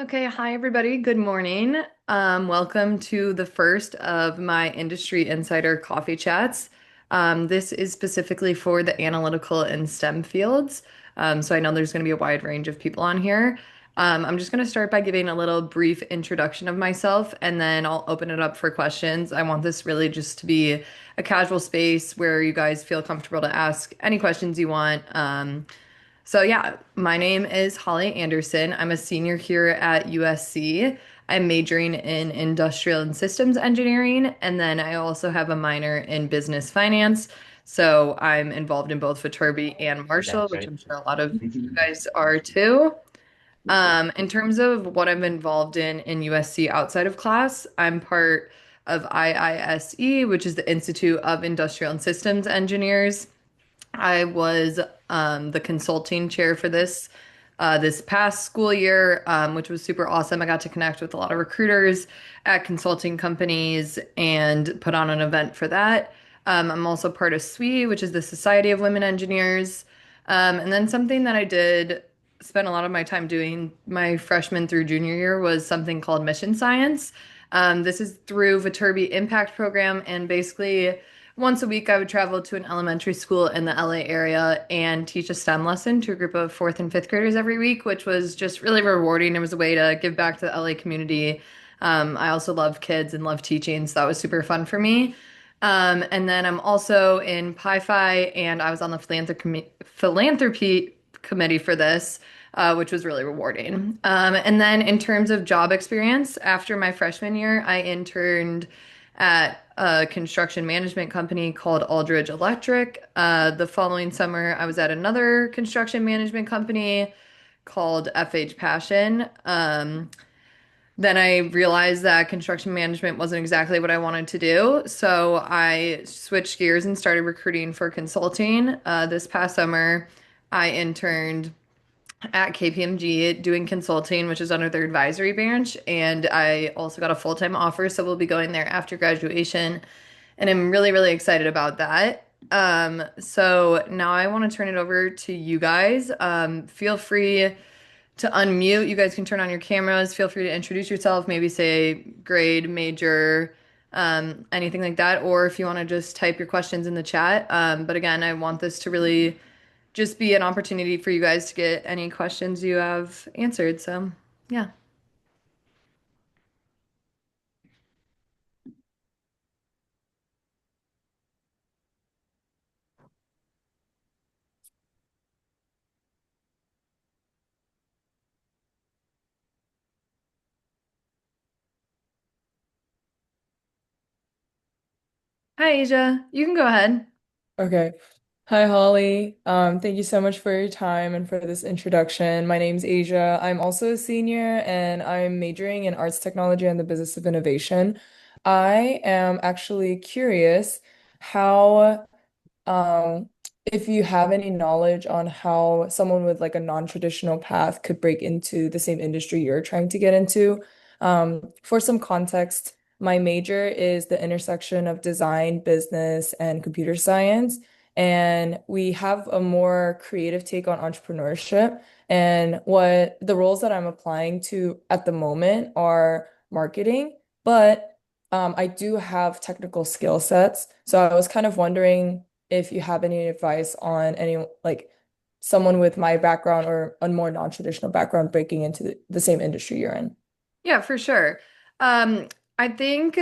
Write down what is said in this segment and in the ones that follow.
Okay, hi everybody. Good morning. Welcome to the first of my Industry Insider coffee chats. This is specifically for the analytical and STEM fields. So I know there's going to be a wide range of people on here. I'm just going to start by giving a little brief introduction of myself, and then I'll open it up for questions. I want this really just to be a casual space where you guys feel comfortable to ask any questions you want. So yeah, my name is Holly Anderson. I'm a senior here at USC. I'm majoring in industrial and systems engineering, and then I also have a minor in business finance. So I'm involved in both Viterbi and Marshall, That's which right. I'm sure a lot of you guys are too. In terms of what I'm involved in USC outside of class, I'm part of IISE, which is the Institute of Industrial and Systems Engineers. I was the consulting chair for this past school year, which was super awesome. I got to connect with a lot of recruiters at consulting companies and put on an event for that. I'm also part of SWE, which is the Society of Women Engineers. And then something that I did spend a lot of my time doing my freshman through junior year was something called mission science. This is through Viterbi Impact Program, and basically once a week, I would travel to an elementary school in the LA area and teach a STEM lesson to a group of fourth and fifth graders every week, which was just really rewarding. It was a way to give back to the LA community. I also love kids and love teaching, so that was super fun for me. And then I'm also in Pi-Phi, and I was on the philanthropy committee for this, which was really rewarding. And then in terms of job experience, after my freshman year, I interned at a construction management company called Aldridge Electric. The following summer, I was at another construction management company called FH Passion. Then I realized that construction management wasn't exactly what I wanted to do. So I switched gears and started recruiting for consulting. This past summer, I interned at KPMG doing consulting, which is under their advisory branch. And I also got a full-time offer, so we'll be going there after graduation. And I'm really, really excited about that. So now I want to turn it over to you guys. Feel free to unmute. You guys can turn on your cameras. Feel free to introduce yourself, maybe say grade, major, anything like that. Or if you want to just type your questions in the chat. But again, I want this to really just be an opportunity for you guys to get any questions you have answered. So, yeah. Hi, Asia. You can go ahead. Okay. Hi, Holly. Thank you so much for your time and for this introduction. My name's Asia. I'm also a senior and I'm majoring in arts technology and the business of innovation. I am actually curious how um, if you have any knowledge on how someone with like a non-traditional path could break into the same industry you're trying to get into. For some context, my major is the intersection of design, business, and computer science. And we have a more creative take on entrepreneurship. And what the roles that I'm applying to at the moment are marketing, but I do have technical skill sets. So I was kind of wondering if you have any advice on any like someone with my background or a more non-traditional background breaking into the same industry you're in. Yeah, for sure. Um, I think,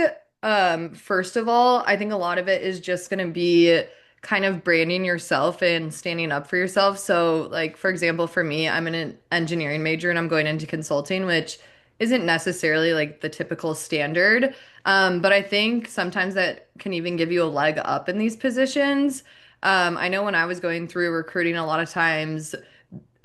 first of all, I think a lot of it is just going to be kind of branding yourself and standing up for yourself. So, like, for example, for me, I'm in an engineering major and I'm going into consulting, which isn't necessarily like the typical standard. But I think sometimes that can even give you a leg up in these positions. I know when I was going through recruiting, a lot of times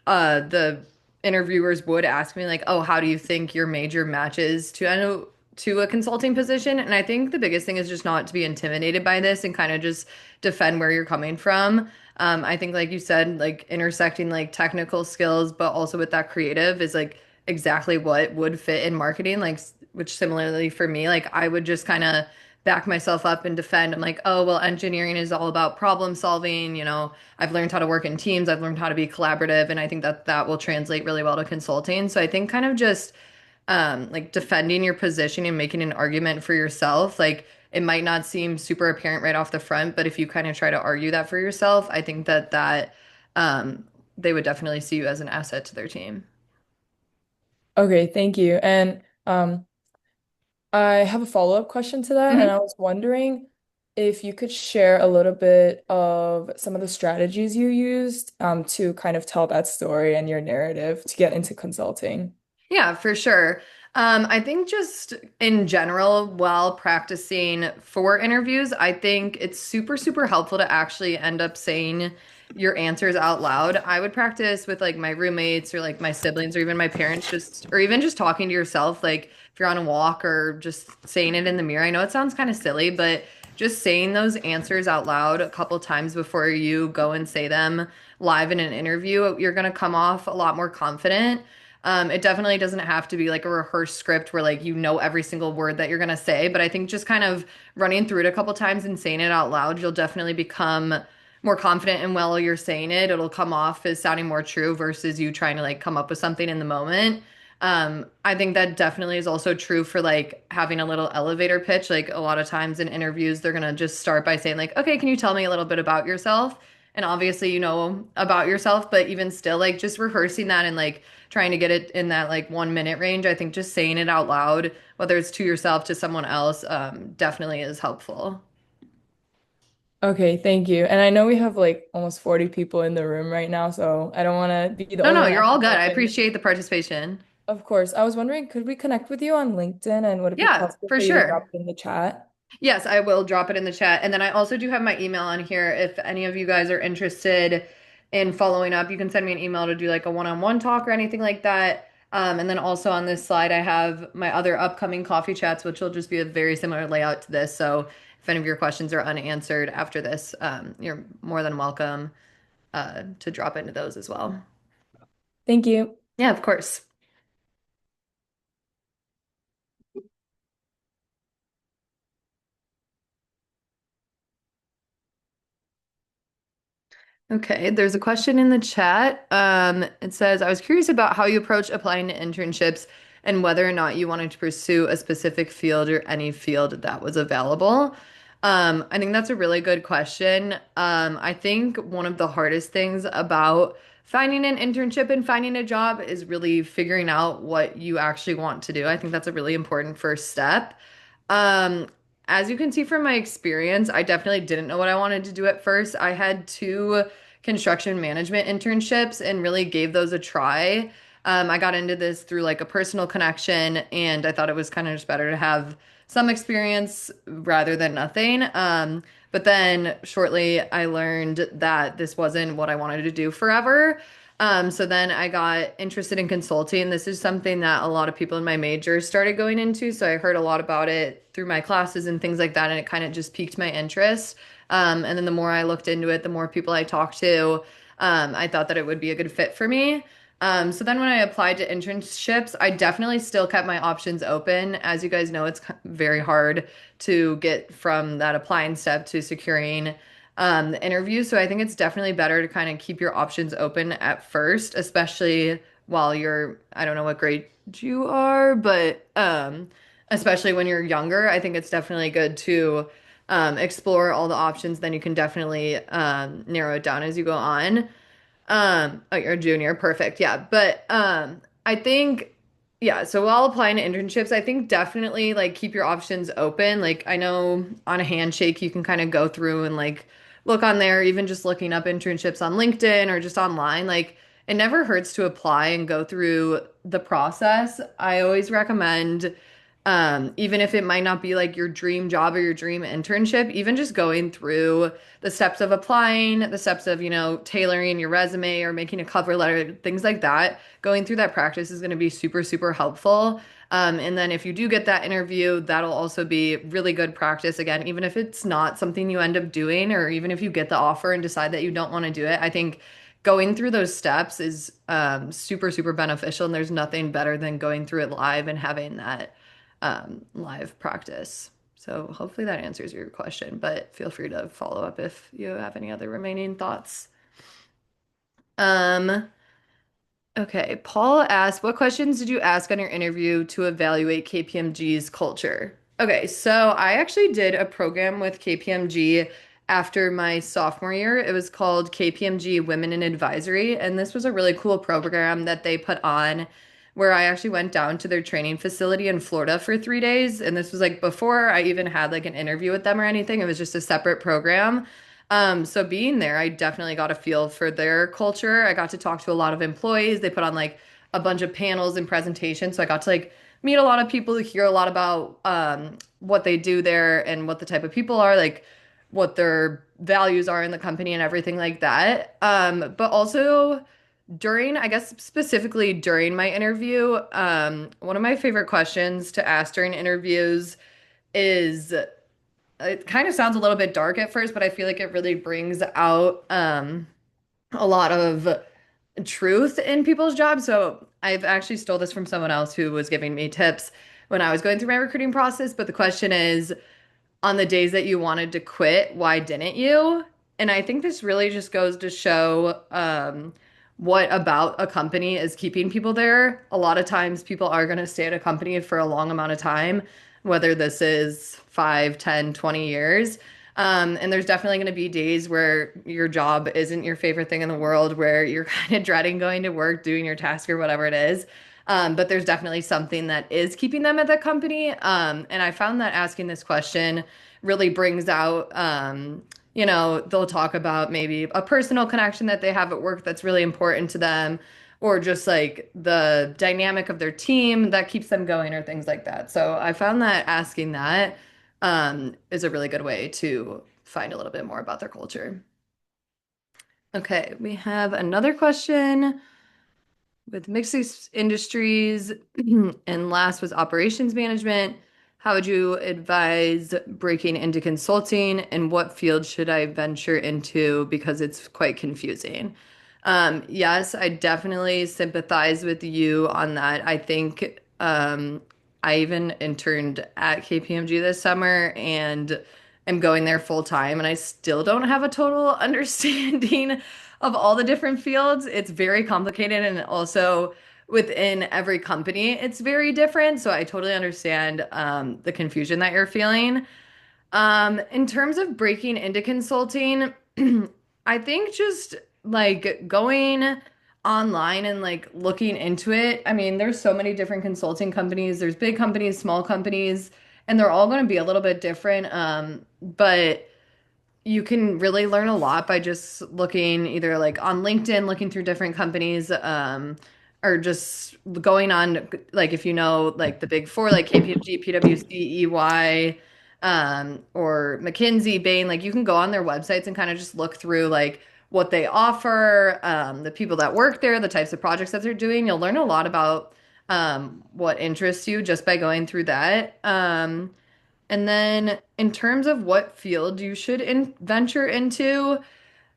the interviewers would ask me like, "Oh, how do you think your major matches to a consulting position?" And I think the biggest thing is just not to be intimidated by this and kind of just defend where you're coming from. I think, like you said, like intersecting like technical skills, but also with that creative is like exactly what would fit in marketing. Like, which similarly for me, like I would just kind of back myself up and defend. I'm like, oh, well, engineering is all about problem solving. I've learned how to work in teams, I've learned how to be collaborative, and I think that that will translate really well to consulting. So I think kind of just like defending your position and making an argument for yourself, like it might not seem super apparent right off the front, but if you kind of try to argue that for yourself, I think that um, they would definitely see you as an asset to their team. Okay, thank you. And I have a follow-up question to that, and Mhm. I was wondering if you could share a little bit of some of the strategies you used to kind of tell that story and your narrative to get into consulting. Yeah, for sure. I think just in general, while practicing for interviews, I think it's super, super helpful to actually end up saying your answers out loud. I would practice with like my roommates or like my siblings or even my parents, just or even just talking to yourself, like if you're on a walk or just saying it in the mirror. I know it sounds kind of silly, but just saying those answers out loud a couple times before you go and say them live in an interview, you're going to come off a lot more confident. It definitely doesn't have to be like a rehearsed script where like you know every single word that you're gonna say, but I think just kind of running through it a couple times and saying it out loud, you'll definitely become more confident and while you're saying it, it'll come off as sounding more true versus you trying to like come up with something in the moment. I think that definitely is also true for like having a little elevator pitch. Like a lot of times in interviews, they're gonna just start by saying like, "Okay, can you tell me a little bit about yourself?" And obviously, you know about yourself, but even still, like just rehearsing that and like trying to get it in that like 1 minute range. I think just saying it out loud, whether it's to yourself, to someone else, definitely is helpful. Okay, thank you. And I know we have like almost 40 people in the room right now, so I don't want to be the No, only no, one you're all asking good. I questions. appreciate the participation. Of course. I was wondering, could we connect with you on LinkedIn and would it be Yeah, possible for for you to drop sure. it in the chat? Yes, I will drop it in the chat. And then I also do have my email on here. If any of you guys are interested in following up, you can send me an email to do like a one-on-one talk or anything like that. And then also on this slide, I have my other upcoming coffee chats, which will just be a very similar layout to this. So if any of your questions are unanswered after this, you're more than welcome to drop into those as well. Thank you. Yeah, of course. Okay, there's a question in the chat. It says, I was curious about how you approach applying to internships and whether or not you wanted to pursue a specific field or any field that was available. I think that's a really good question. I think one of the hardest things about finding an internship and finding a job is really figuring out what you actually want to do. I think that's a really important first step. Um, as you can see from my experience, I definitely didn't know what I wanted to do at first. I had two construction management internships and really gave those a try. I got into this through like a personal connection, and I thought it was kind of just better to have some experience rather than nothing. But then shortly I learned that this wasn't what I wanted to do forever. So then I got interested in consulting. This is something that a lot of people in my major started going into. So I heard a lot about it through my classes and things like that, and it kind of just piqued my interest. And then the more I looked into it, the more people I talked to, I thought that it would be a good fit for me. So then when I applied to internships, I definitely still kept my options open. As you guys know, it's very hard to get from that applying step to securing the interview. So I think it's definitely better to kind of keep your options open at first, especially while you're, I don't know what grade you are, but especially when you're younger, I think it's definitely good to explore all the options. Then you can definitely narrow it down as you go on. Oh, you're a junior. Perfect. Yeah. But I think, yeah, so while applying to internships, I think definitely like keep your options open. Like I know on a handshake you can kind of go through and like look on there, even just looking up internships on LinkedIn or just online. Like it never hurts to apply and go through the process. I always recommend even if it might not be like your dream job or your dream internship, even just going through the steps of applying, the steps of, you know, tailoring your resume or making a cover letter, things like that. Going through that practice is going to be super, super helpful. And then if you do get that interview, that'll also be really good practice. Again, even if it's not something you end up doing, or even if you get the offer and decide that you don't want to do it, I think going through those steps is super, super beneficial. And there's nothing better than going through it live and having that live practice. So hopefully that answers your question, but feel free to follow up if you have any other remaining thoughts. Um, Okay, Paul asked, what questions did you ask on your interview to evaluate KPMG's culture? Okay, so I actually did a program with KPMG after my sophomore year. It was called KPMG Women in Advisory, and this was a really cool program that they put on where I actually went down to their training facility in Florida for 3 days. And this was like before I even had like an interview with them or anything. It was just a separate program. So being there, I definitely got a feel for their culture. I got to talk to a lot of employees. They put on like a bunch of panels and presentations. So I got to like meet a lot of people, hear a lot about what they do there and what the type of people are, like what their values are in the company and everything like that. But also during, I guess specifically during my interview, one of my favorite questions to ask during interviews is it kind of sounds a little bit dark at first, but I feel like it really brings out a lot of truth in people's jobs. So I've actually stole this from someone else who was giving me tips when I was going through my recruiting process. But the question is, on the days that you wanted to quit, why didn't you? And I think this really just goes to show what about a company is keeping people there. A lot of times people are going to stay at a company for a long amount of time, whether this is 5, 10, 20 years. And there's definitely going to be days where your job isn't your favorite thing in the world, where you're kind of dreading going to work, doing your task or whatever it is. But there's definitely something that is keeping them at the company. And I found that asking this question really brings out, they'll talk about maybe a personal connection that they have at work that's really important to them, or just like the dynamic of their team that keeps them going, or things like that. So I found that asking that is a really good way to find a little bit more about their culture. Okay, we have another question. With mixed industries, and last was operations management. How would you advise breaking into consulting, and what field should I venture into because it's quite confusing? Yes, I definitely sympathize with you on that. I think I even interned at KPMG this summer and am going there full time, and I still don't have a total understanding of all the different fields. It's very complicated, and also within every company, it's very different. So I totally understand the confusion that you're feeling. In terms of breaking into consulting, I think just like going online and like looking into it. I mean, there's so many different consulting companies. There's big companies, small companies, and they're all going to be a little bit different. But you can really learn a lot by just looking either like on LinkedIn, looking through different companies, or just going on like if you know like the big four, like KPMG, PwC, EY, or McKinsey, Bain, like you can go on their websites and kind of just look through like what they offer, the people that work there, the types of projects that they're doing. You'll learn a lot about what interests you just by going through that. And then in terms of what field you should venture into,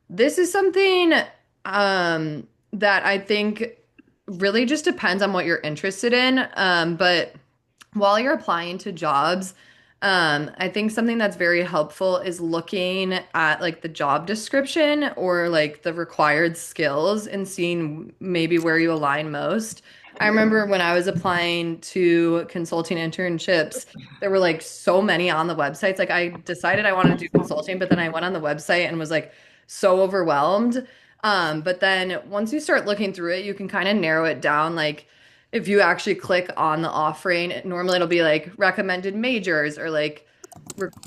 this is something that I think really just depends on what you're interested in. But while you're applying to jobs, I think something that's very helpful is looking at like the job description or like the required skills and seeing maybe where you align most. I remember when I was applying to consulting internships, there were like so many on the websites. Like I decided I wanted to do consulting, but then I went on the website and was like so overwhelmed. But then once you start looking through it, you can kind of narrow it down. Like if you actually click on the offering, normally it'll be like recommended majors or like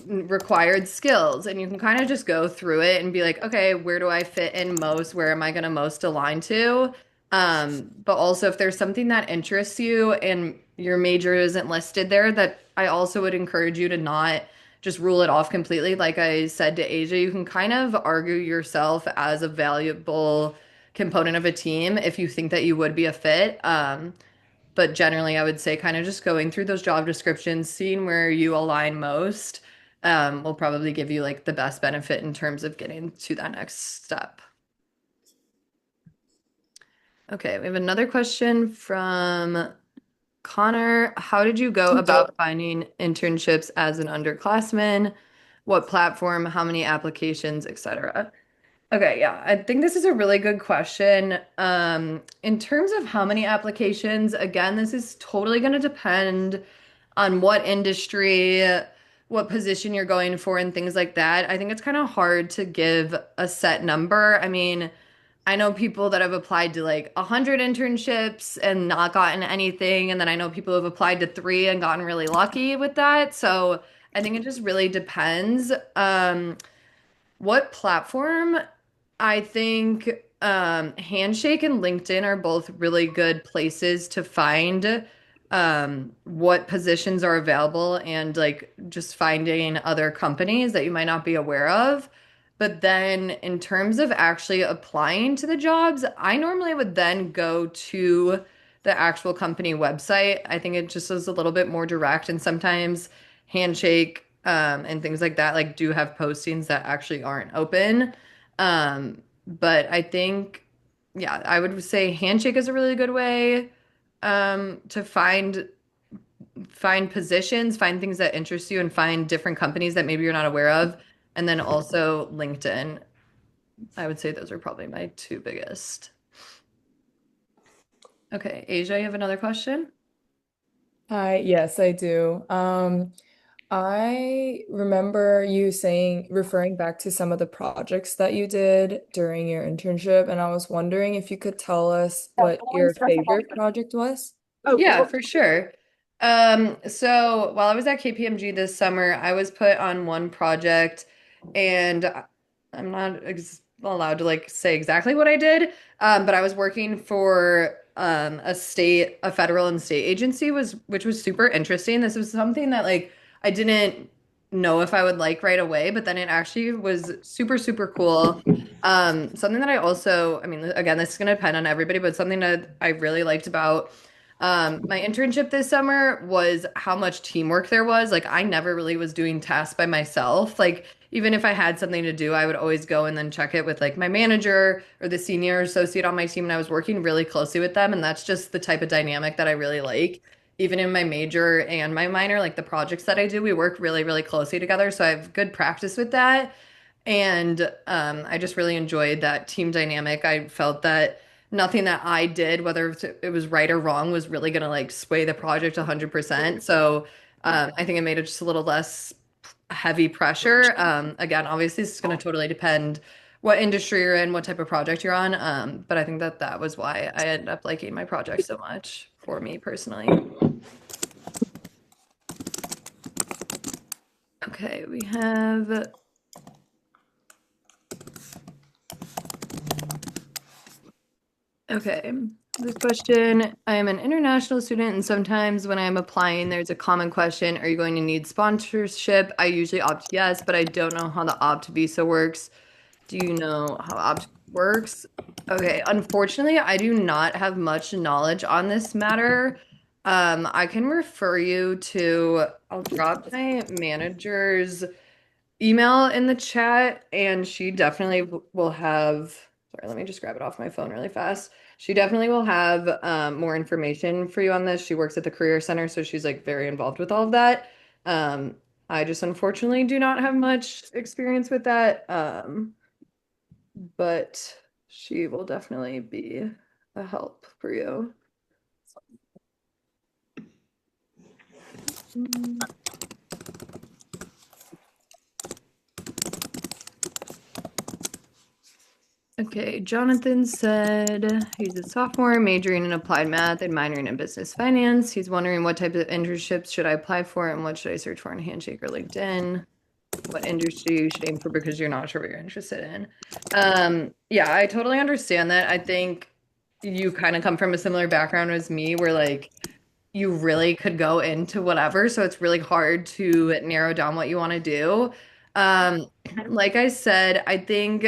required skills. And you can kind of just go through it and be like, okay, where do I fit in most? Where am I going to most align to? But also if there's something that interests you and your major isn't listed there, that I also would encourage you to not just rule it off completely. Like I said to Asia, you can kind of argue yourself as a valuable component of a team if you think that you would be a fit. But generally, I would say kind of just going through those job descriptions, seeing where you align most, will probably give you like the best benefit in terms of getting to that next step. Okay, we have another question from Connor. How did you go about finding internships as an underclassman? What platform, how many applications, etc.? Okay, yeah. I think this is a really good question. In terms of how many applications, again, this is totally going to depend on what industry, what position you're going for, and things like that. I think it's kind of hard to give a set number. I mean, I know people that have applied to like 100 internships and not gotten anything. And then I know people who have applied to three and gotten really lucky with that. So I think it just really depends. What platform? I think Handshake and LinkedIn are both really good places to find what positions are available and like just finding other companies that you might not be aware of. But then in terms of actually applying to the jobs, I normally would then go to the actual company website. I think it just is a little bit more direct, and sometimes Handshake and things like that like do have postings that actually aren't open. But I think, yeah, I would say Handshake is a really good way to find positions, find things that interest you, and find different companies that maybe you're not aware of. And then also LinkedIn. I would say those are probably my two biggest. Okay, Asia, you have another question? Hi, yes, I do. I remember you referring back to some of the projects that you did during your internship, and I was wondering if you could tell us what your favorite project was. Yeah, for sure. So while I was at KPMG this summer, I was put on one project, and I'm not ex allowed to like say exactly what I did. But I was working for a federal and state agency which was super interesting. This was something that like I didn't know if I would like right away, but then it actually was super, super cool. Something that I also, I mean, again, this is going to depend on everybody, but something that I really liked about my internship this summer was how much teamwork there was. Like, I never really was doing tasks by myself. Like, even if I had something to do, I would always go and then check it with like my manager or the senior associate on my team. And I was working really closely with them. And that's just the type of dynamic that I really like. Even in my major and my minor, like the projects that I do, we work really, really closely together. So I have good practice with that. And I just really enjoyed that team dynamic. I felt that nothing that I did, whether it was right or wrong, was really going to like sway the project 100%. So I think it made it just a little less heavy pressure. Again, obviously, it's going to totally depend what industry you're in, what type of project you're on. But I think that that was why I ended up liking my project so much for me personally. Okay, we have. Okay. This question, I am an international student, and sometimes when I'm applying, there's a common question, are you going to need sponsorship? I usually opt yes, but I don't know how the opt visa works. Do you know how opt works? Okay, unfortunately, I do not have much knowledge on this matter. I can refer you to, I'll drop my manager's email in the chat, and she definitely will have. Sorry, let me just grab it off my phone really fast. She definitely will have more information for you on this. She works at the Career Center, so she's like very involved with all of that. Um, I just unfortunately do not have much experience with that, but she will definitely be a help for you. Mm. Okay, Jonathan said he's a sophomore majoring in applied math and minoring in business finance. He's wondering what type of internships should I apply for and what should I search for in Handshake or LinkedIn? What industry you should aim for because you're not sure what you're interested in. Yeah, I totally understand that. I think you kind of come from a similar background as me, where like you really could go into whatever, so it's really hard to narrow down what you want to do. Like I said, I think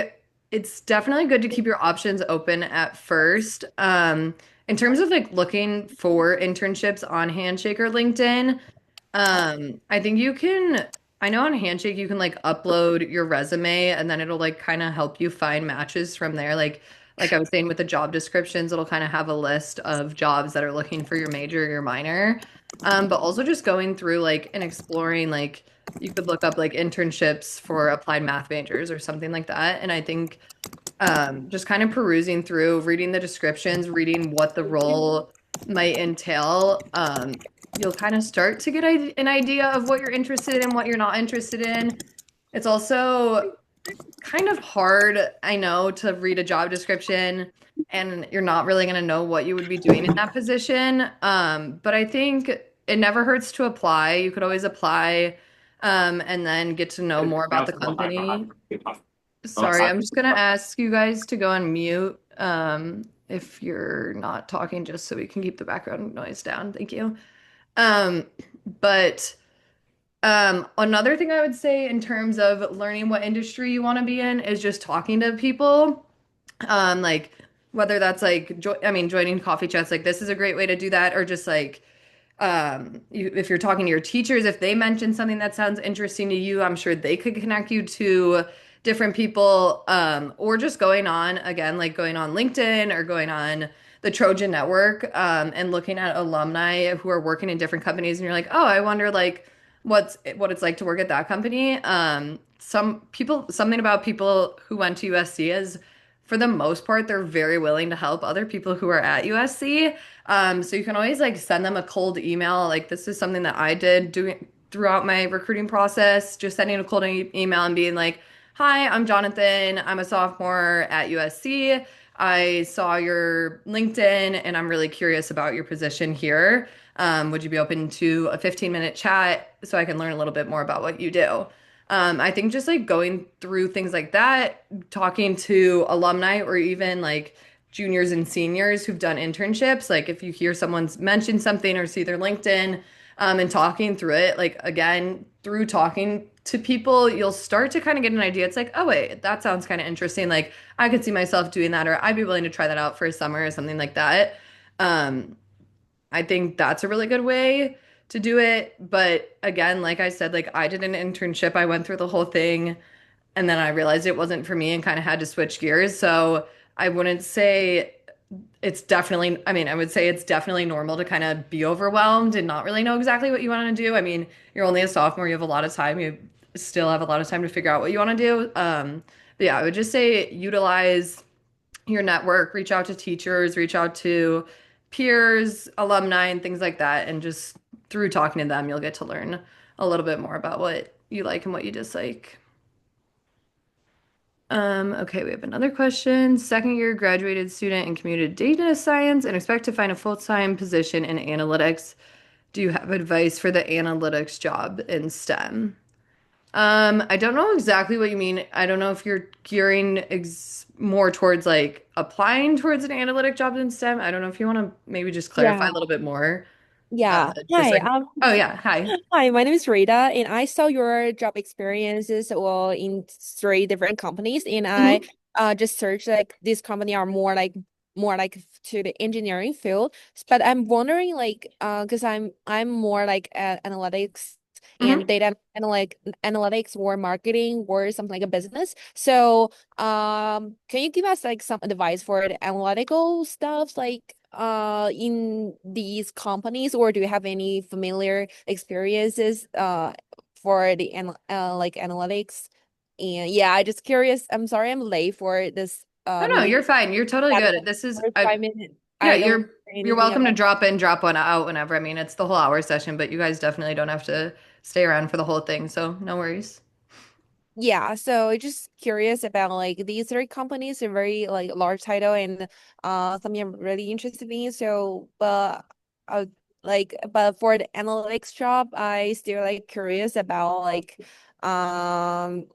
it's definitely good to keep your options open at first. In terms of like looking for internships on Handshake or LinkedIn, I think you can, I know on Handshake you can like upload your resume and then it'll like kind of help you find matches from there. Like like I was saying with the job descriptions, it'll kind of have a list of jobs that are looking for your major or your minor. But also just going through like and exploring like you could look up like internships for applied math majors or something like that. And I think just kind of perusing through, reading the descriptions, reading what the role might entail, you'll kind of start to get an idea of what you're interested in, what you're not interested in. It's also kind of hard, I know, to read a job description and you're not really going to know what you would be doing in that position. But I think it never hurts to apply. You could always apply, and then get to know more about the company. Sorry, I'm just gonna ask you guys to go on mute, if you're not talking, just so we can keep the background noise down. Thank you. Um, but another thing I would say in terms of learning what industry you want to be in is just talking to people. Like whether that's like I mean, joining coffee chats, like this is a great way to do that, or just like if you're talking to your teachers, if they mention something that sounds interesting to you, I'm sure they could connect you to different people, or just going on again, like going on LinkedIn or going on the Trojan Network, and looking at alumni who are working in different companies, and you're like, oh, I wonder like what it's like to work at that company. Something about people who went to USC is, for the most part, they're very willing to help other people who are at USC. So you can always like send them a cold email. Like this is something that I did doing throughout my recruiting process, just sending a cold email and being like, "Hi, I'm Jonathan. I'm a sophomore at USC. I saw your LinkedIn and I'm really curious about your position here. Would you be open to a 15-minute chat so I can learn a little bit more about what you do?" I think just like going through things like that, talking to alumni or even like juniors and seniors who've done internships, like if you hear someone's mentioned something or see their LinkedIn, and talking through it, like again, through talking to people, you'll start to kind of get an idea. It's like, oh wait, that sounds kind of interesting. Like I could see myself doing that, or I'd be willing to try that out for a summer or something like that. Um, I think that's a really good way to do it. But again, like I said, like I did an internship, I went through the whole thing, and then I realized it wasn't for me and kind of had to switch gears. So I wouldn't say it's definitely, I mean, I would say it's definitely normal to kind of be overwhelmed and not really know exactly what you want to do. I mean, you're only a sophomore, you have a lot of time, you still have a lot of time to figure out what you want to do. But yeah, I would just say utilize your network, reach out to teachers, reach out to peers, alumni, and things like that. And just through talking to them, you'll get to learn a little bit more about what you like and what you dislike. Okay, we have another question. Second year graduated student in computer data science and expect to find a full-time position in analytics. Do you have advice for the analytics job in STEM? I don't know exactly what you mean. I don't know if you're gearing ex more towards like applying towards an analytic job in STEM. I don't know if you want to maybe just clarify Yeah, a little bit more. yeah. Just Hi, like, oh yeah, hi. hi, my name is Rita, and I saw your job experiences well in three different companies, and I Mhm. just searched like this company are more like to the engineering field. But I'm wondering like because I'm more like analytics and Mhm. data analytics or marketing or something like a business. So can you give us like some advice for the analytical stuff like in these companies, or do you have any familiar experiences for the like analytics? And yeah, I just curious. I'm sorry I'm late for this Oh no, meeting. you're fine. You're totally At good. This is 5 minutes. yeah, I don't know you're anything welcome to about. drop in, drop one out whenever. I mean, it's the whole hour session, but you guys definitely don't have to stay around for the whole thing, so no worries. Yeah, so just curious about like these three companies are very like large title and something I'm really interested in. So, but uh, but for the analytics job, I still like curious about like um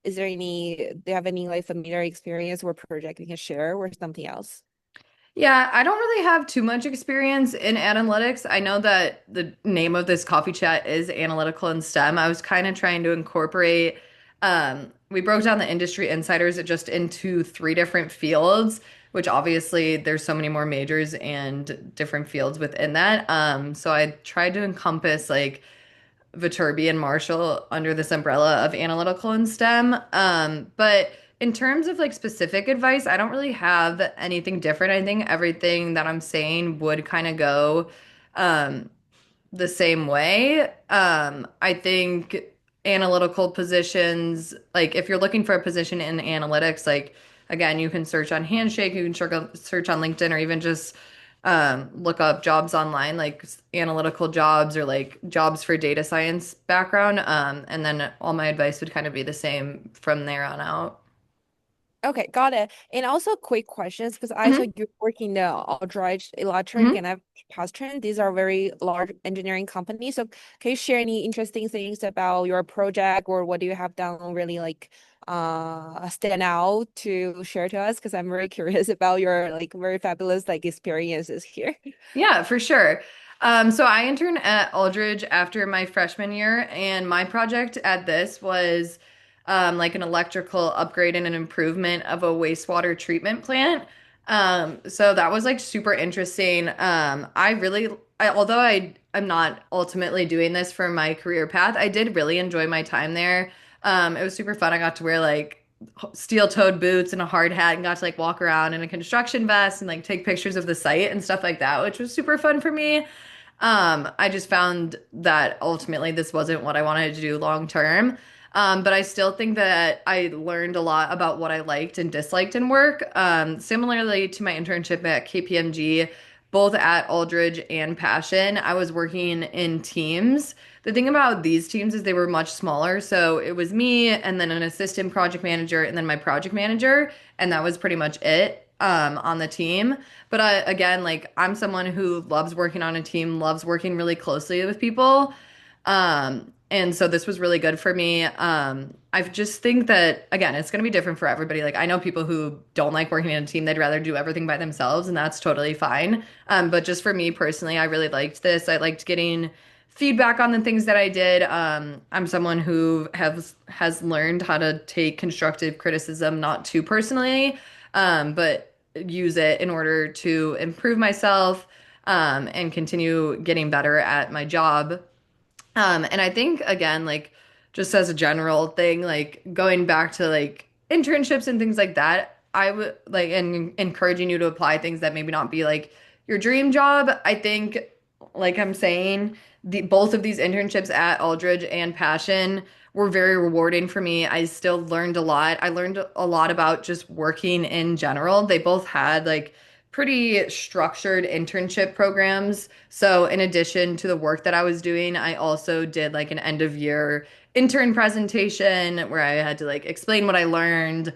is there any do you have any like familiar experience or project you can share or something else? Yeah, I don't really have too much experience in analytics. I know that the name of this coffee chat is Analytical and STEM. I was kind of trying to incorporate, we broke down the industry insiders just into three different fields, which obviously there's so many more majors and different fields within that. So I tried to encompass like Viterbi and Marshall under this umbrella of analytical and STEM. But in terms of like specific advice, I don't really have anything different. I think everything that I'm saying would kind of go um, the same way. I think analytical positions, like if you're looking for a position in analytics, like again, you can search on Handshake, you can search on LinkedIn, or even just look up jobs online, like analytical jobs or like jobs for data science background. And then all my advice would kind of be the same from there on out. Okay, got it. And also quick questions because I saw Mhm, you working the Aldrich Electric mhm. and I've Pastran. These are very large engineering companies. So can you share any interesting things about your project or what do you have done really like stand out to share to us? Because I'm very curious about your like very fabulous like experiences here. Yeah, for sure. So I interned at Aldridge after my freshman year, and my project at this was like an electrical upgrade and an improvement of a wastewater treatment plant. So that was like super interesting. Although I'm not ultimately doing this for my career path, I did really enjoy my time there. It was super fun. I got to wear like steel-toed boots and a hard hat and got to like walk around in a construction vest and like take pictures of the site and stuff like that, which was super fun for me. I just found that ultimately this wasn't what I wanted to do long term. But I still think that I learned a lot about what I liked and disliked in work. Similarly to my internship at KPMG, both at Aldridge and Passion, I was working in teams. The thing about these teams is they were much smaller. So it was me and then an assistant project manager and then my project manager. And that was pretty much it on the team. But again, like I'm someone who loves working on a team, loves working really closely with people. And so this was really good for me. I just think that again, it's going to be different for everybody. Like I know people who don't like working in a team, they'd rather do everything by themselves, and that's totally fine. But just for me personally, I really liked this. I liked getting feedback on the things that I did. I'm someone who has learned how to take constructive criticism not too personally, but use it in order to improve myself, and continue getting better at my job. And I think again, like just as a general thing, like going back to like internships and things like that, I would like and encouraging you to apply things that maybe not be like your dream job. I think, like I'm saying, the both of these internships at Aldridge and Passion were very rewarding for me. I still learned a lot. I learned a lot about just working in general. They both had like pretty structured internship programs. So, in addition to the work that I was doing, I also did like an end of year intern presentation where I had to like explain what I learned,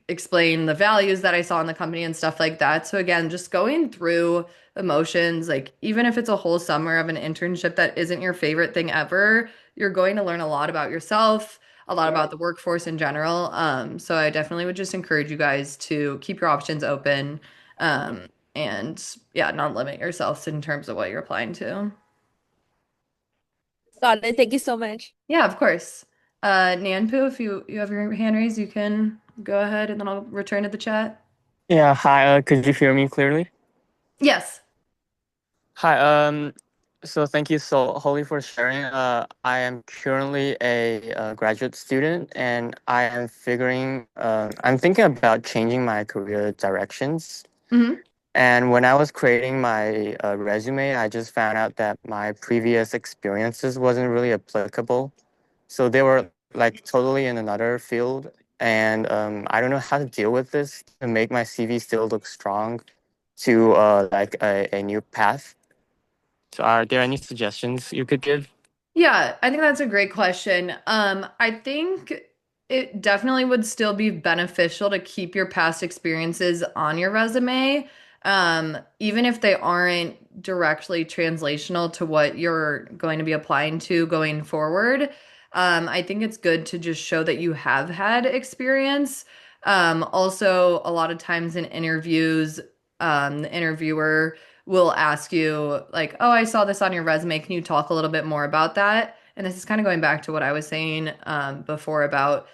explain the values that I saw in the company and stuff like that. So, again, just going through emotions, like even if it's a whole summer of an internship that isn't your favorite thing ever, you're going to learn a lot about yourself, a lot about the workforce in general. So I definitely would just encourage you guys to keep your options open, and yeah, not limit yourselves in terms of what you're applying to. Got it. Thank you so much. Yeah, of course. Nanpu, if you have your hand raised, you can go ahead and then I'll return to the chat. Yeah, hi, could you hear me clearly? Yes. Hi, so thank you so Holly for sharing. I am currently a graduate student and I'm thinking about changing my career directions. Hmm. And when I was creating my resume, I just found out that my previous experiences wasn't really applicable. So they were like totally in another field. And I don't know how to deal with this to make my CV still look strong to like a new path. So are there any suggestions you could give? Yeah, I think that's a great question. I think it definitely would still be beneficial to keep your past experiences on your resume, even if they aren't directly translational to what you're going to be applying to going forward. I think it's good to just show that you have had experience. Also, a lot of times in interviews, the interviewer will ask you like, "Oh, I saw this on your resume. Can you talk a little bit more about that?" And this is kind of going back to what I was saying before about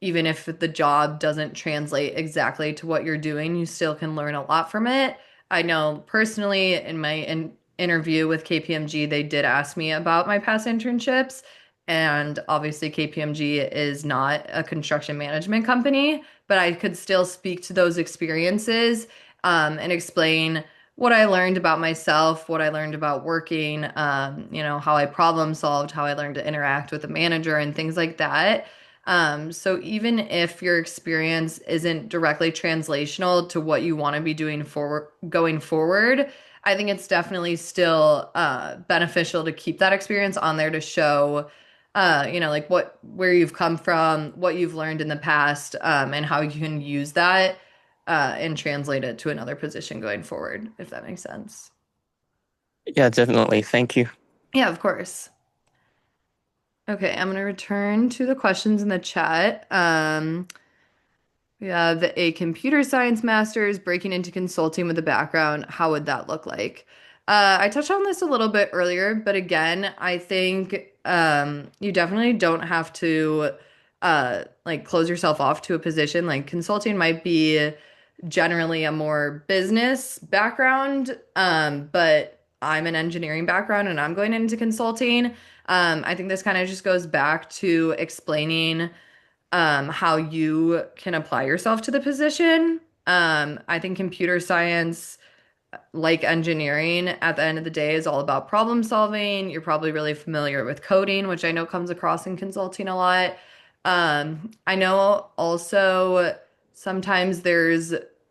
even if the job doesn't translate exactly to what you're doing, you still can learn a lot from it. I know personally in my interview with KPMG, they did ask me about my past internships, And obviously, KPMG is not a construction management company, but I could still speak to those experiences and explain what I learned about myself, what I learned about working, how I problem solved, how I learned to interact with a manager, and things like that. So even if your experience isn't directly translational to what you want to be doing going forward, I think it's definitely still beneficial to keep that experience on there to show, like where you've come from, what you've learned in the past, and how you can use that and translate it to another position going forward, if that makes sense. Yeah, definitely. Thank you. Yeah, of course. Okay, I'm gonna return to the questions in the chat. We have a computer science master's breaking into consulting with a background. How would that look like? I touched on this a little bit earlier, but again, I think you definitely don't have to like close yourself off to a position. Like consulting might be generally a more business background, but I'm an engineering background and I'm going into consulting. I think this kind of just goes back to explaining how you can apply yourself to the position. I think computer science, like engineering, at the end of the day, is all about problem solving. You're probably really familiar with coding, which I know comes across in consulting a lot. I know also sometimes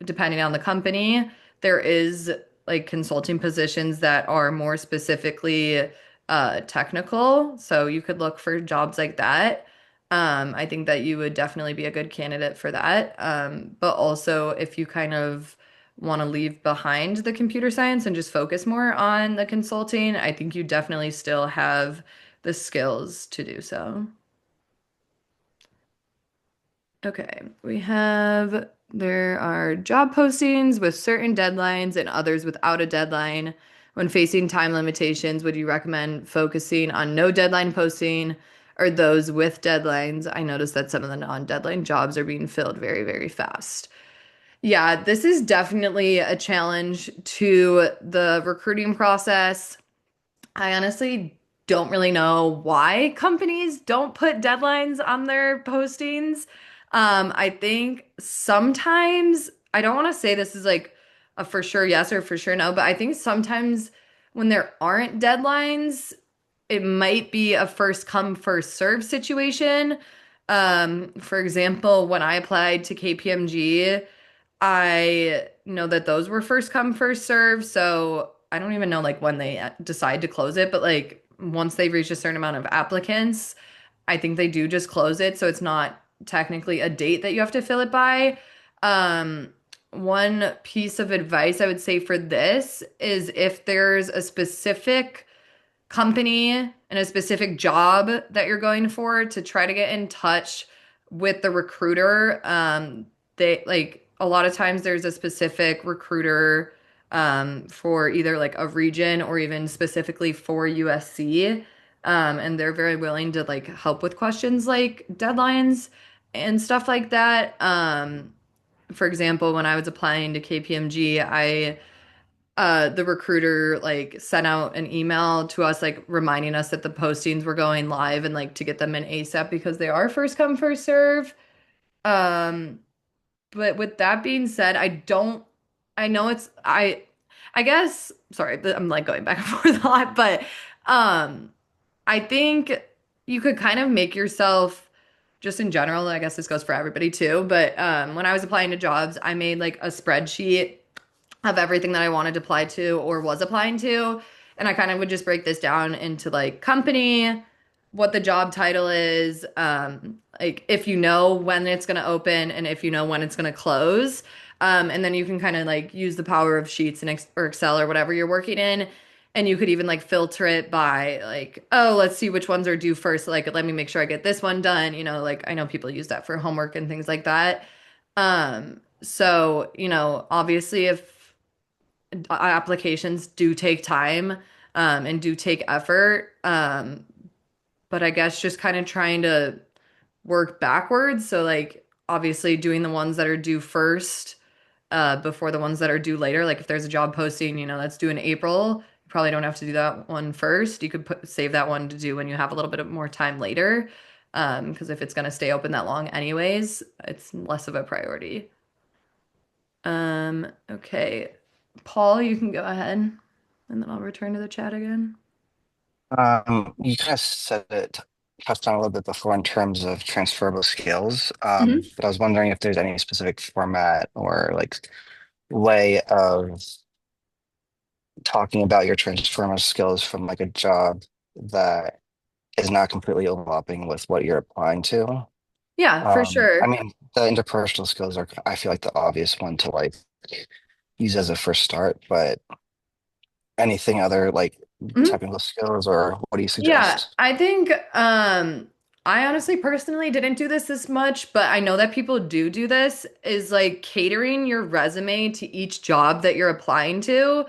depending on the company, there is like consulting positions that are more specifically technical. So you could look for jobs like that. I think that you would definitely be a good candidate for that. But also, if you kind of want to leave behind the computer science and just focus more on the consulting, I think you definitely still have the skills to do so. Okay, there are job postings with certain deadlines and others without a deadline. When facing time limitations, would you recommend focusing on no deadline posting or those with deadlines? I noticed that some of the non-deadline jobs are being filled very, very fast. Yeah, this is definitely a challenge to the recruiting process. I honestly don't really know why companies don't put deadlines on their postings. I think sometimes, I don't want to say this is like a for sure yes or for sure no, but I think sometimes when there aren't deadlines, it might be a first come, first serve situation. For example, when I applied to KPMG, I know that those were first come, first serve. So I don't even know like when they decide to close it, but like once they've reached a certain amount of applicants, I think they do just close it. So it's not technically a date that you have to fill it by. One piece of advice I would say for this is if there's a specific company and a specific job that you're going for, to try to get in touch with the recruiter. They like a lot of times there's a specific recruiter for either like a region or even specifically for USC. And they're very willing to like help with questions like deadlines and stuff like that. For example, when I was applying to KPMG, the recruiter like sent out an email to us like reminding us that the postings were going live and like to get them in ASAP because they are first come first serve. Um, but with that being said, I know I guess sorry, I'm like going back and forth a lot, but I think you could kind of make yourself just in general, I guess this goes for everybody too, but when I was applying to jobs, I made like a spreadsheet of everything that I wanted to apply to or was applying to. And I kind of would just break this down into like company, what the job title is, like if you know when it's going to open and if you know when it's going to close. And then you can kind of like use the power of Sheets and or Excel or whatever you're working in. And you could even like filter it by like, oh, let's see which ones are due first. Like, let me make sure I get this one done. Like I know people use that for homework and things like that. So, obviously if applications do take time and do take effort. But I guess just kind of trying to work backwards. So, like, obviously doing the ones that are due first before the ones that are due later. Like, if there's a job posting, that's due in April, probably don't have to do that one first. You could save that one to do when you have a little bit of more time later. Because if it's going to stay open that long anyways, it's less of a priority. Okay. Paul, you can go ahead and then I'll return to the chat again. You kind of said it, touched on a little bit before in terms of transferable skills. Mhm. But I was wondering if there's any specific format or like way of talking about your transferable skills from like a job that is not completely overlapping with what you're applying to. Yeah, for I sure. mean, the interpersonal skills are, I feel like the obvious one to like use as a first start, but anything other like Mhm. technical skills or what do you Yeah, suggest? I think I honestly personally didn't do this much, but I know that people do this is like catering your resume to each job that you're applying to.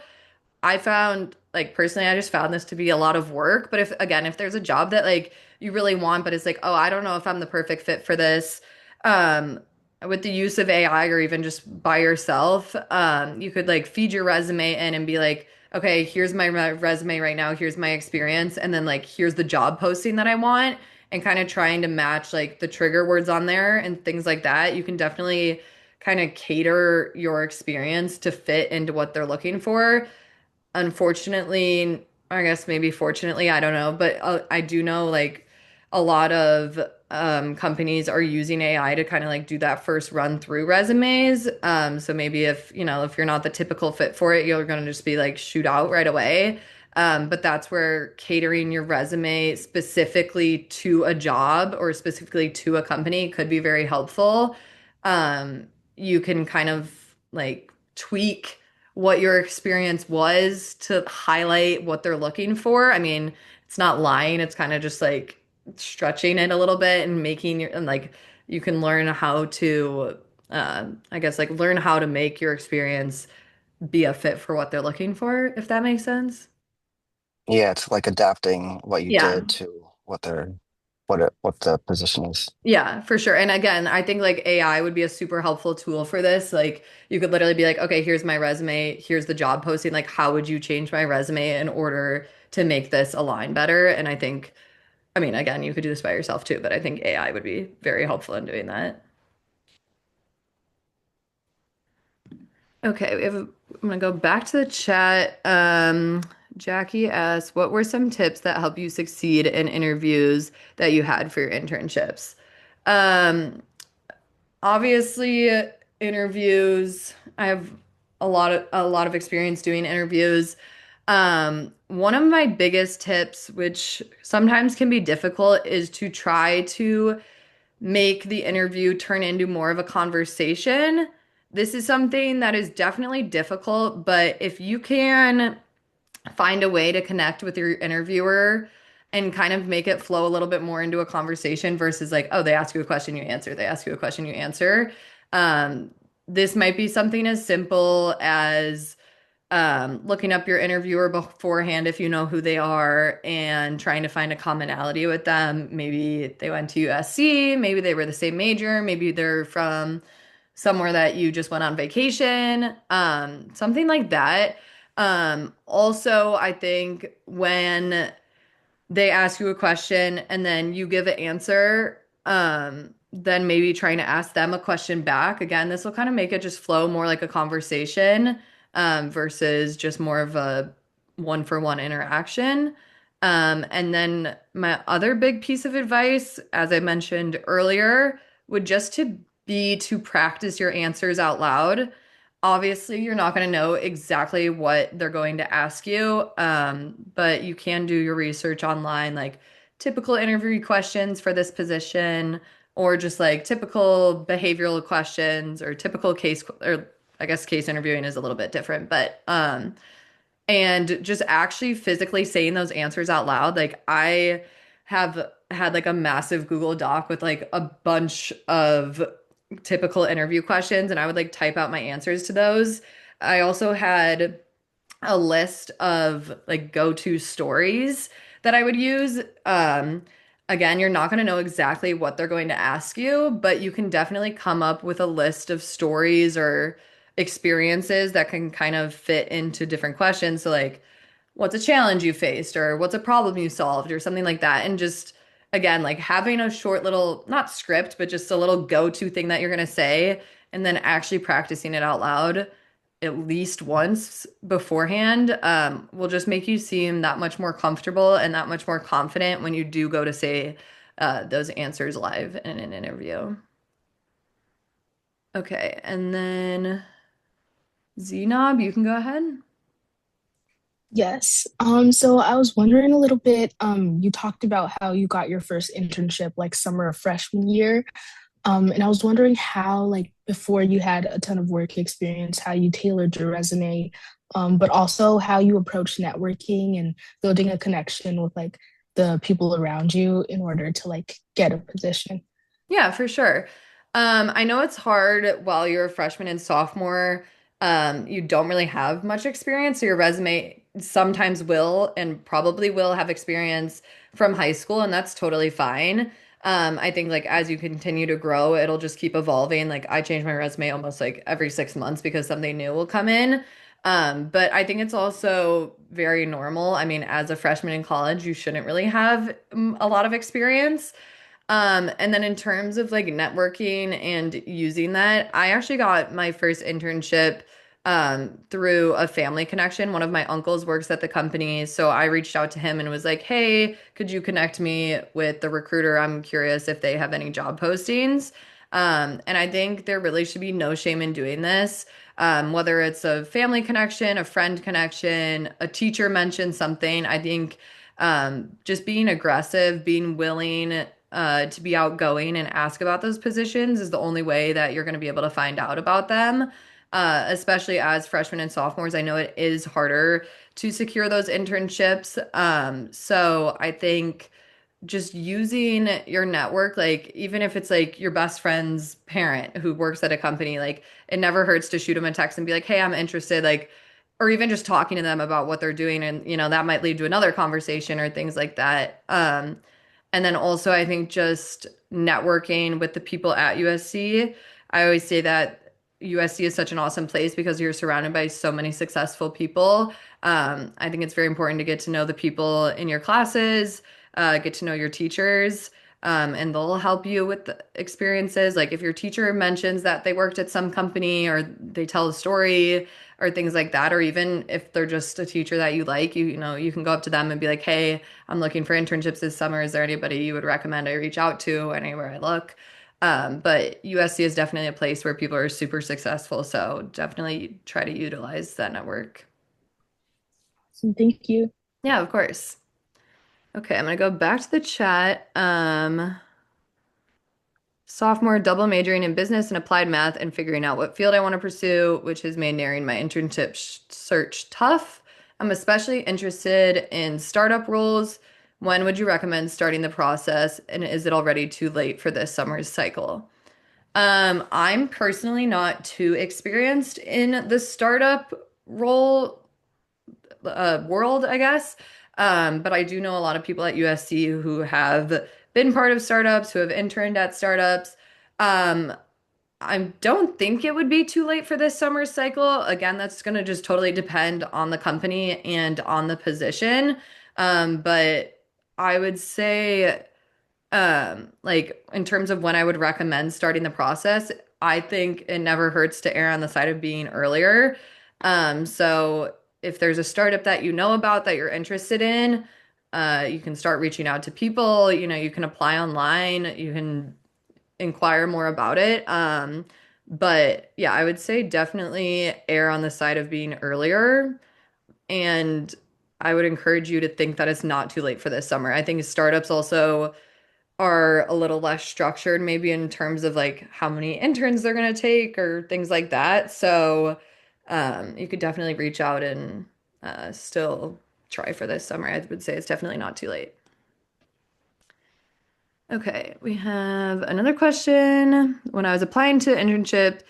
I found like personally, I just found this to be a lot of work. But if again, if there's a job that like you really want, but it's like, oh, I don't know if I'm the perfect fit for this, um, with the use of AI or even just by yourself, you could like feed your resume in and be like, okay, here's my resume right now, here's my experience, and then like here's the job posting that I want, and kind of trying to match like the trigger words on there and things like that. You can definitely kind of cater your experience to fit into what they're looking for. Unfortunately, I guess maybe fortunately, I don't know, but I do know like a lot of companies are using AI to kind of like do that first run through resumes. So maybe if, if you're not the typical fit for it, you're going to just be like shoot out right away. But that's where catering your resume specifically to a job or specifically to a company could be very helpful. Um, you can kind of like tweak what your experience was to highlight what they're looking for. I mean, it's not lying, it's kind of just like stretching it a little bit and making your, and like you can learn how to, I guess, like learn how to make your experience be a fit for what they're looking for, if that makes sense. Yeah, it's like adapting what you Yeah. did to what the position is. Yeah, for sure. And again, I think like AI would be a super helpful tool for this. Like you could literally be like, okay, here's my resume, here's the job posting. Like, how would you change my resume in order to make this align better? And I think, I mean, again, you could do this by yourself too, but I think AI would be very helpful in doing that. Okay, I'm gonna go back to the chat. Jackie asks, what were some tips that help you succeed in interviews that you had for your internships? Um, Obviously, interviews. I have a lot of experience doing interviews. One of my biggest tips, which sometimes can be difficult, is to try to make the interview turn into more of a conversation. This is something that is definitely difficult, but if you can find a way to connect with your interviewer and kind of make it flow a little bit more into a conversation versus like, oh, they ask you a question, you answer. They ask you a question, you answer. Um, this might be something as simple as looking up your interviewer beforehand if you know who they are and trying to find a commonality with them. Maybe they went to USC, maybe they were the same major, maybe they're from somewhere that you just went on vacation, something like that. Also, I think when they ask you a question and then you give an answer, then maybe trying to ask them a question back. Again, this will kind of make it just flow more like a conversation, versus just more of a one for one interaction. And then my other big piece of advice, as I mentioned earlier, would just to practice your answers out loud. Obviously, you're not going to know exactly what they're going to ask you, but you can do your research online, like typical interview questions for this position, or just like typical behavioral questions, or typical case, or I guess case interviewing is a little bit different, but and just actually physically saying those answers out loud. Like I have had like a massive Google Doc with like a bunch of typical interview questions, and I would like type out my answers to those. I also had a list of like go-to stories that I would use. Again, you're not going to know exactly what they're going to ask you, but you can definitely come up with a list of stories or experiences that can kind of fit into different questions. So like what's a challenge you faced or what's a problem you solved or something like that. And just again, like having a short little, not script, but just a little go-to thing that you're going to say and then actually practicing it out loud at least once beforehand will just make you seem that much more comfortable and that much more confident when you do go to say those answers live in an interview. Okay, and then Zenob, you can go ahead. Yes. So I was wondering a little bit, you talked about how you got your first internship like summer of freshman year. And I was wondering how, like, before you had a ton of work experience, how you tailored your resume, but also how you approached networking and building a connection with like the people around you in order to like get a position. Yeah, for sure. I know it's hard while you're a freshman and sophomore. You don't really have much experience, so your resume sometimes will and probably will have experience from high school, and that's totally fine. I think like as you continue to grow, it'll just keep evolving. Like I change my resume almost like every 6 months because something new will come in. But I think it's also very normal. I mean, as a freshman in college, you shouldn't really have a lot of experience. And then in terms of like networking and using that, I actually got my first internship through a family connection. One of my uncles works at the company, so I reached out to him and was like, "Hey, could you connect me with the recruiter? I'm curious if they have any job postings." And I think there really should be no shame in doing this. Whether it's a family connection, a friend connection, a teacher mentioned something, I think just being aggressive, being willing to be outgoing and ask about those positions is the only way that you're going to be able to find out about them. Especially as freshmen and sophomores, I know it is harder to secure those internships. So I think just using your network, like even if it's like your best friend's parent who works at a company, like it never hurts to shoot them a text and be like, "Hey, I'm interested," like, or even just talking to them about what they're doing, and that might lead to another conversation or things like that. And then also, I think just networking with the people at USC. I always say that USC is such an awesome place because you're surrounded by so many successful people. I think it's very important to get to know the people in your classes, get to know your teachers, and they'll help you with the experiences. Like if your teacher mentions that they worked at some company or they tell a story or things like that, or even if they're just a teacher that you like, you can go up to them and be like, "Hey, I'm looking for internships this summer. Is there anybody you would recommend I reach out to anywhere I look?" But USC is definitely a place where people are super successful, so definitely try to utilize that network. So thank you. Yeah, of course. Okay, I'm gonna go back to the chat. Sophomore double majoring in business and applied math and figuring out what field I want to pursue, which has made narrowing my internship search tough. I'm especially interested in startup roles. When would you recommend starting the process? And is it already too late for this summer's cycle? I'm personally not too experienced in the startup role world, I guess. But I do know a lot of people at USC who have been part of startups, who have interned at startups. Um, I don't think it would be too late for this summer cycle. Again, that's going to just totally depend on the company and on the position. But I would say like in terms of when I would recommend starting the process, I think it never hurts to err on the side of being earlier. So if there's a startup that you know about that you're interested in, you can start reaching out to people, you can apply online, you can inquire more about it. But yeah, I would say definitely err on the side of being earlier. And I would encourage you to think that it's not too late for this summer. I think startups also are a little less structured, maybe in terms of like how many interns they're going to take or things like that. So you could definitely reach out and still try for this summer. I would say it's definitely not too late. Okay, we have another question. When I was applying to internship,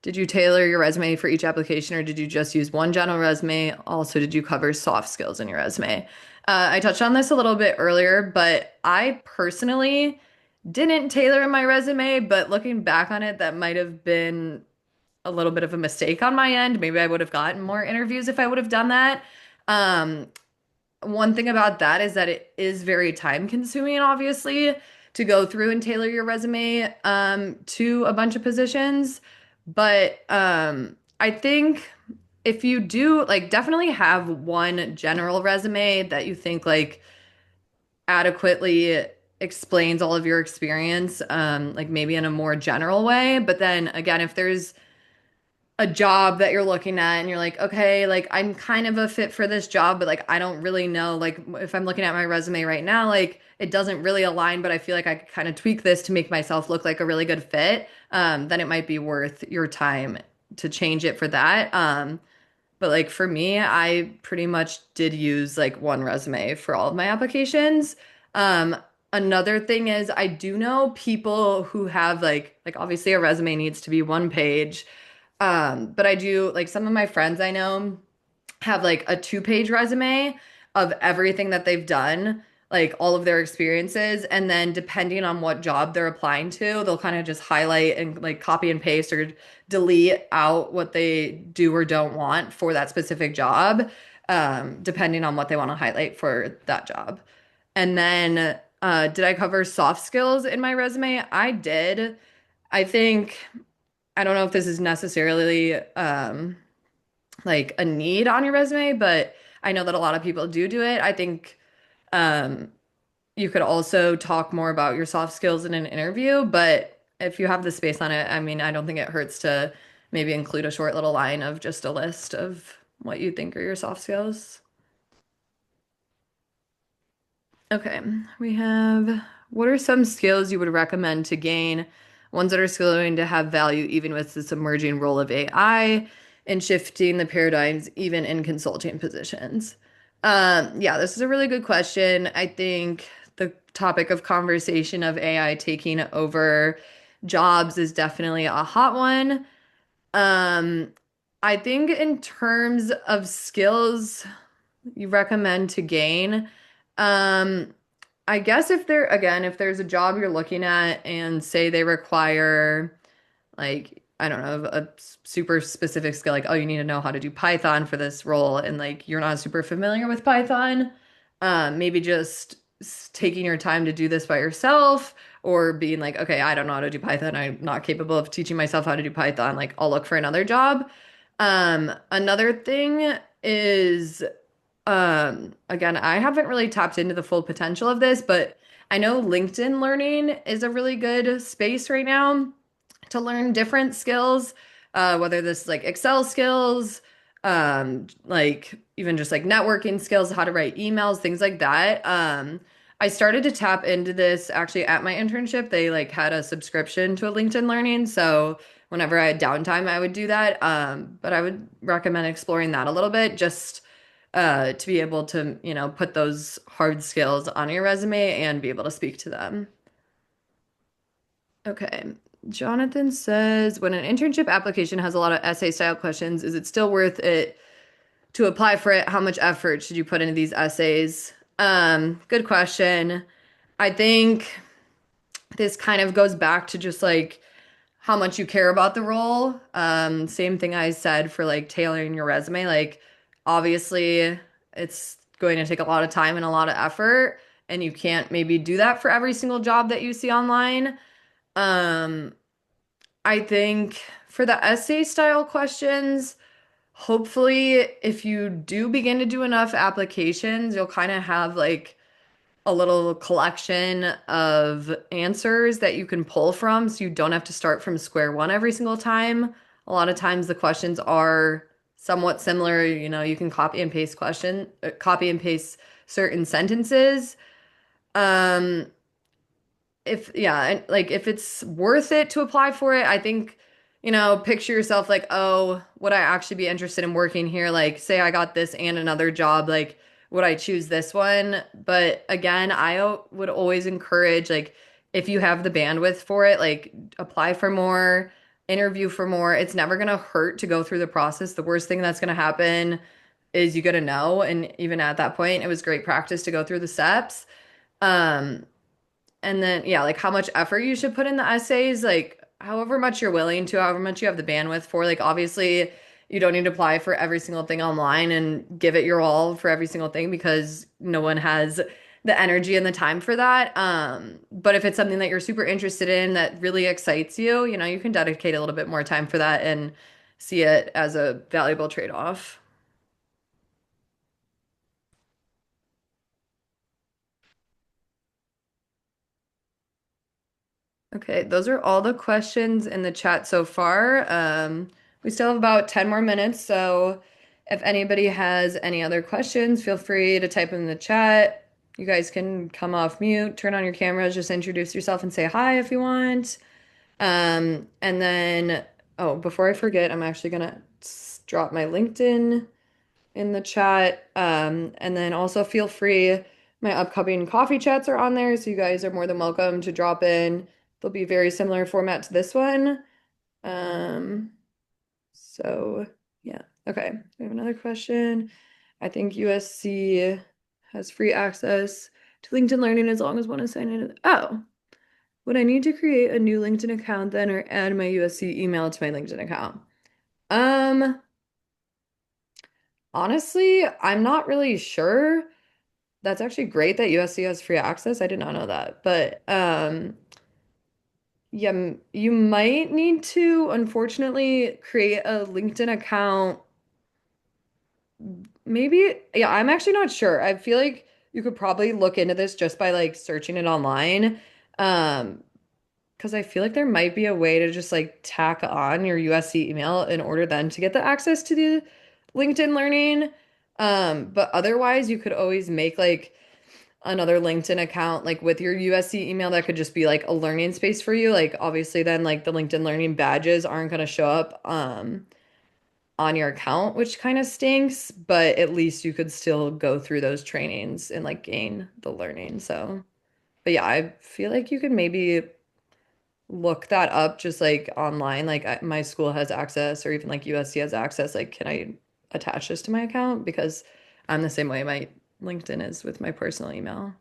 did you tailor your resume for each application or did you just use one general resume? Also, did you cover soft skills in your resume? I touched on this a little bit earlier, but I personally didn't tailor my resume, but looking back on it, that might have been a little bit of a mistake on my end. Maybe I would have gotten more interviews if I would have done that. one thing about that is that it is very time consuming, obviously, to go through and tailor your resume to a bunch of positions. But I think if you do, like, definitely have one general resume that you think like adequately explains all of your experience, like maybe in a more general way. But then again, if there's a job that you're looking at and you're like, okay, like I'm kind of a fit for this job, but like I don't really know, like if I'm looking at my resume right now, like it doesn't really align, but I feel like I could kind of tweak this to make myself look like a really good fit, then it might be worth your time to change it for that. But like for me, I pretty much did use like one resume for all of my applications. Um, Another thing is I do know people who have like obviously a resume needs to be one page. But I do like some of my friends I know have like a two-page resume of everything that they've done, like all of their experiences, and then depending on what job they're applying to, they'll kind of just highlight and like copy and paste or delete out what they do or don't want for that specific job, depending on what they want to highlight for that job. And then, did I cover soft skills in my resume? I did. I think I don't know if this is necessarily like a need on your resume, but I know that a lot of people do it. I think um, you could also talk more about your soft skills in an interview, but if you have the space on it, I mean, I don't think it hurts to maybe include a short little line of just a list of what you think are your soft skills. Okay, we have what are some skills you would recommend to gain, ones that are still going to have value even with this emerging role of AI and shifting the paradigms even in consulting positions? Yeah, this is a really good question. I think the topic of conversation of AI taking over jobs is definitely a hot one. Um, I think in terms of skills you recommend to gain, um, I guess if there, again, if there's a job you're looking at and say they require like, I don't know, a super specific skill, like, oh, you need to know how to do Python for this role, and like you're not super familiar with Python, maybe just taking your time to do this by yourself, or being like, okay, I don't know how to do Python. I'm not capable of teaching myself how to do Python. Like, I'll look for another job. Another thing is again, I haven't really tapped into the full potential of this, but I know LinkedIn Learning is a really good space right now to learn different skills, whether this is like Excel skills, like even just like networking skills, how to write emails, things like that. I started to tap into this actually at my internship. They like had a subscription to a LinkedIn Learning, so whenever I had downtime, I would do that. But I would recommend exploring that a little bit, just to be able to, put those hard skills on your resume and be able to speak to them. Okay. Jonathan says, when an internship application has a lot of essay style questions, is it still worth it to apply for it? How much effort should you put into these essays? Good question. I think this kind of goes back to just like how much you care about the role. Same thing I said for like tailoring your resume. Like, obviously, it's going to take a lot of time and a lot of effort, and you can't maybe do that for every single job that you see online. Um, I think for the essay style questions, hopefully, if you do begin to do enough applications, you'll kind of have like a little collection of answers that you can pull from so you don't have to start from square one every single time. A lot of times the questions are somewhat similar, you can copy and paste certain sentences. Um, if yeah, and like if it's worth it to apply for it, I think, picture yourself like, oh, would I actually be interested in working here? Like, say I got this and another job, like, would I choose this one? But again, would always encourage, like, if you have the bandwidth for it, like, apply for more, interview for more. It's never gonna hurt to go through the process. The worst thing that's gonna happen is you get a no, and even at that point, it was great practice to go through the steps. Um, and then, yeah, like how much effort you should put in the essays, like however much you're willing to, however much you have the bandwidth for. Like, obviously, you don't need to apply for every single thing online and give it your all for every single thing because no one has the energy and the time for that. But if it's something that you're super interested in that really excites you, you know, you can dedicate a little bit more time for that and see it as a valuable trade-off. Okay, those are all the questions in the chat so far. We still have about 10 more minutes, so if anybody has any other questions, feel free to type them in the chat. You guys can come off mute, turn on your cameras, just introduce yourself and say hi if you want. And then, oh, before I forget, I'm actually gonna drop my LinkedIn in the chat. And then also feel free, my upcoming coffee chats are on there, so you guys are more than welcome to drop in. They'll be very similar format to this one. Um, so yeah. Okay, we have another question. I think USC has free access to LinkedIn Learning as long as one is signed in. Oh, would I need to create a new LinkedIn account then or add my USC email to my LinkedIn account? Um, Honestly, I'm not really sure. That's actually great that USC has free access. I did not know that. But yeah, you might need to unfortunately create a LinkedIn account. Maybe, yeah, I'm actually not sure. I feel like you could probably look into this just by like searching it online. Um, because I feel like there might be a way to just like tack on your USC email in order then to get the access to the LinkedIn Learning. But otherwise you could always make like another LinkedIn account like with your USC email that could just be like a learning space for you. Like obviously then like the LinkedIn Learning badges aren't going to show up on your account, which kind of stinks, but at least you could still go through those trainings and like gain the learning. So, but yeah, I feel like you could maybe look that up just like online. Like my school has access or even like USC has access. Like, can I attach this to my account? Because I'm the same way my LinkedIn is with my personal email.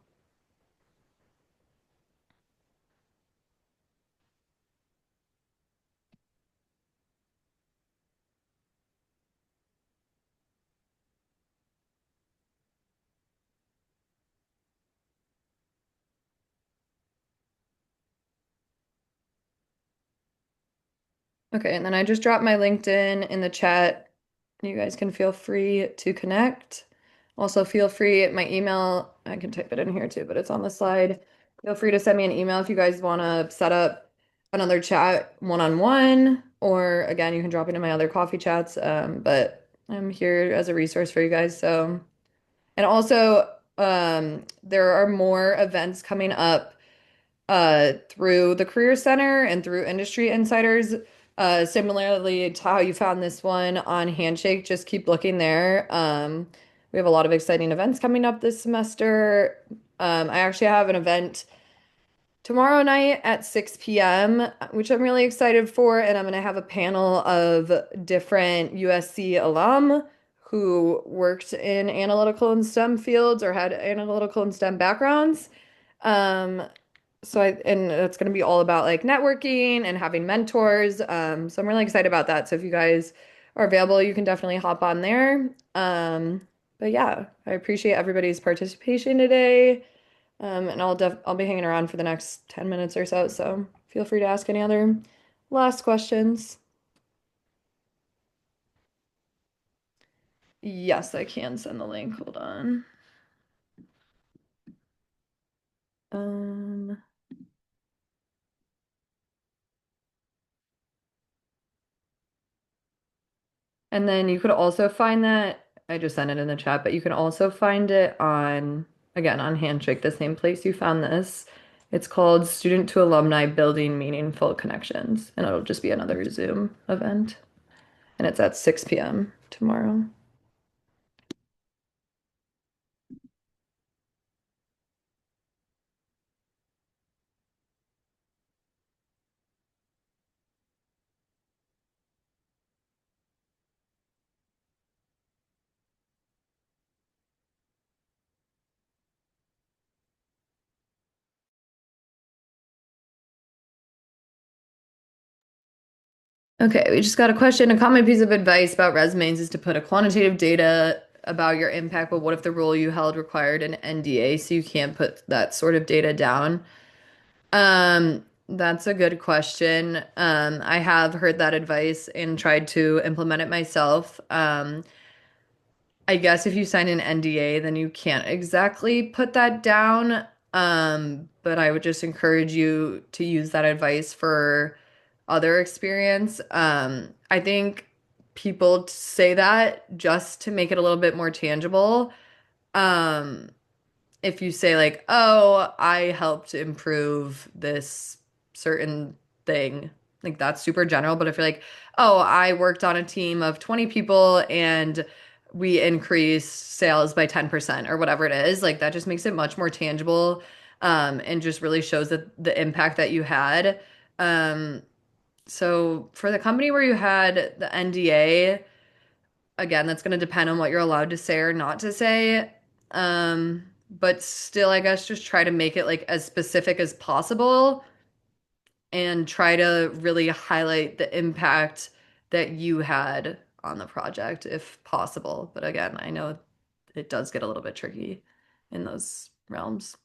Okay, and then I just dropped my LinkedIn in the chat. You guys can feel free to connect. Also, feel free, my email, I can type it in here too, but it's on the slide. Feel free to send me an email if you guys want to set up another chat one-on-one, or again, you can drop it in my other coffee chats. But I'm here as a resource for you guys. So, and also, there are more events coming up through the Career Center and through Industry Insiders. Similarly to how you found this one on Handshake, just keep looking there. We have a lot of exciting events coming up this semester. I actually have an event tomorrow night at 6 p.m., which I'm really excited for, and I'm going to have a panel of different USC alum who worked in analytical and STEM fields or had analytical and STEM backgrounds. Um, and it's going to be all about like networking and having mentors. So I'm really excited about that. So if you guys are available, you can definitely hop on there. But yeah, I appreciate everybody's participation today. And I'll be hanging around for the next 10 minutes or so. So feel free to ask any other last questions. Yes, I can send the link. Hold on. Um, And then you could also find that, I just sent it in the chat, but you can also find it on, again, on Handshake, the same place you found this. It's called Student to Alumni Building Meaningful Connections, and it'll just be another Zoom event. And it's at 6 p.m. tomorrow. Okay, we just got a question. A common piece of advice about resumes is to put a quantitative data about your impact, but what if the role you held required an NDA, so you can't put that sort of data down? That's a good question. I have heard that advice and tried to implement it myself. I guess if you sign an NDA, then you can't exactly put that down. But I would just encourage you to use that advice for other experience. I think people say that just to make it a little bit more tangible. Um, if you say like, "Oh, I helped improve this certain thing," like that's super general. But if you're like, "Oh, I worked on a team of 20 people and we increased sales by 10% or whatever it is," like that just makes it much more tangible, and just really shows that the impact that you had. Um, so for the company where you had the NDA, again, that's going to depend on what you're allowed to say or not to say. But still, I guess just try to make it like as specific as possible and try to really highlight the impact that you had on the project if possible. But again, I know it does get a little bit tricky in those realms.